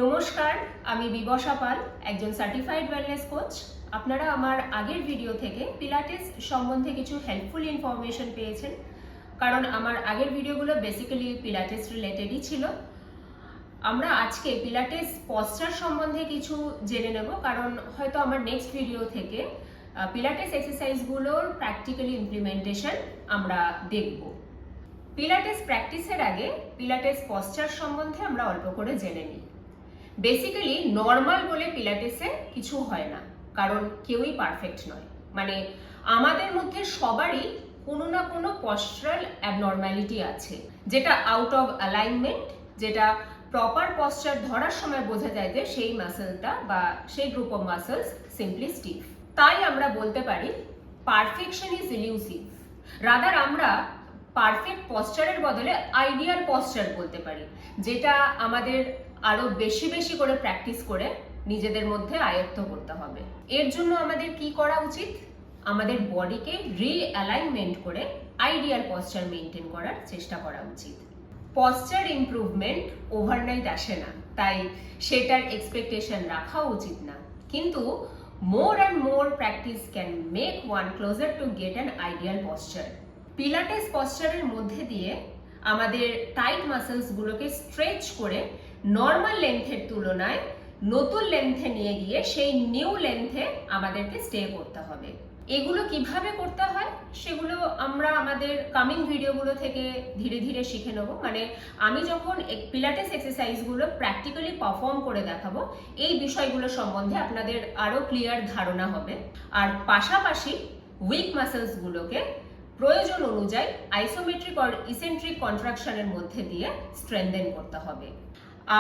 নমস্কার, আমি বিবশা পাল, একজন সার্টিফাইড ওয়েলনেস কোচ। আপনারা আমার আগের ভিডিও থেকে পিলাটেস সম্বন্ধে কিছু হেল্পফুল ইনফরমেশন পেয়েছেন, কারণ আমার আগের ভিডিওগুলো বেসিক্যালি পিলাটেস রিলেটেডই ছিল। আমরা আজকে পিলাটেস পশ্চার সম্বন্ধে কিছু জেনে নেব, কারণ হয়তো আমার নেক্সট ভিডিও থেকে পিলাটেস এক্সারসাইজগুলোর প্র্যাকটিক্যালি ইমপ্লিমেন্টেশন আমরা দেখব। পিলাটেস প্র্যাকটিসের আগে পিলাটেস পশ্চার সম্বন্ধে আমরা অল্প করে জেনে নিই। বেসিক্যালি নর্মাল বলে পিলাটেসে কিছু হয় না, কারণ কেউই পারফেক্ট নয়। মানে আমাদের মধ্যে সবারই কোনো না কোনো পশ্চারাল অ্যাবনর্ম্যালিটি আছে, যেটা আউট অফ অ্যালাইনমেন্ট, যেটা প্রপার পশ্চার ধরার সময় বোঝা যায় যে সেই মাসেলটা বা সেই গ্রুপ অফ মাসেলস সিম্পলি স্টিফ। তাই আমরা বলতে পারি পারফেকশন ইজ ইলিউসিভ। রাদার আমরা পারফেক্ট পশ্চারের বদলে আইডিয়াল পশ্চার বলতে পারি, যেটা আমাদের আরো বেশি বেশি করে প্র্যাকটিস করে নিজেদের মধ্যে আয়ত্ত করতে হবে। এর জন্য আমাদের কি করা উচিত? আমাদের বডিকে রিঅ্যালাইনমেন্ট করে আইডিয়াল পশ্চার মেনটেন করার চেষ্টা করা উচিত। পশ্চার ইমপ্রুভমেন্ট ওভারনাইট আসে না, তাই সেটার এক্সপেকটেশন রাখা উচিত না। কিন্তু more and more practice can make one closer to get an ideal posture. Pilates পশ্চারের মধ্যে দিয়ে আমাদের টাইট মাসেলসগুলোকে স্ট্রেচ করে নর্মাল লেন্থের তুলনায় নতুন লেন্থে নিয়ে গিয়ে সেই নিউ লেন্থে আমাদেরকে স্টে করতে হবে। এগুলো কিভাবে করতে হয় সেগুলো আমরা আমাদের কামিং ভিডিওগুলো থেকে ধীরে ধীরে শিখে নেব। মানে আমি যখন পিলাটেস এক্সারসাইজগুলো প্র্যাকটিক্যালি পারফর্ম করে দেখাবো, এই বিষয়গুলো সম্বন্ধে আপনাদের আরো ক্লিয়ার ধারণা হবে। আর পাশাপাশি উইক মাসেলসগুলোকে প্রয়োজন অনুযায়ী আইসোমেট্রিক আর ইসেন্ট্রিক কন্ট্রাকশনের মধ্যে দিয়ে স্ট্রেনথেন করতে হবে।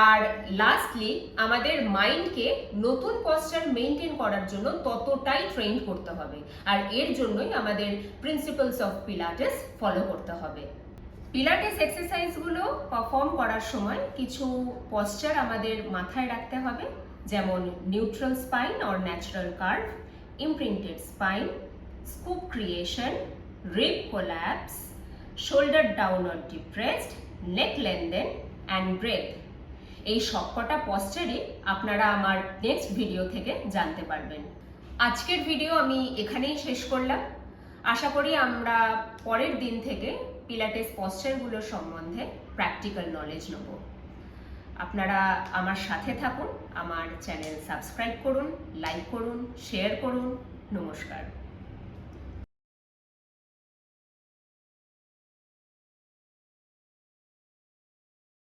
আর লাস্টলি আমাদের মাইন্ডকে নতুন পশ্চার মেনটেন করার জন্য ততটাই ট্রেন করতে হবে, আর এর জন্যই আমাদের প্রিন্সিপালস অফ পিলাটেস ফলো করতে হবে। পিলাটেস এক্সারসাইজগুলো পারফর্ম করার সময় কিছু পশ্চার আমাদের মাথায় রাখতে হবে, যেমন neutral spine or natural curve, imprinted spine, scoop creation, rib collapse, shoulder down or depressed, neck lengthen and breath। এই সবকটা পশ্চারই আপনারা আমার নেক্সট ভিডিও থেকে জানতে পারবেন। আজকের ভিডিও আমি এখানেই শেষ করলাম। আশা করি আমরা পরের দিন থেকে পিলাটেস পশ্চারগুলোর সম্বন্ধে প্র্যাকটিক্যাল নলেজ নেব। আপনারা আমার সাথে থাকুন, আমার চ্যানেল সাবস্ক্রাইব করুন, লাইক করুন, শেয়ার করুন। নমস্কার।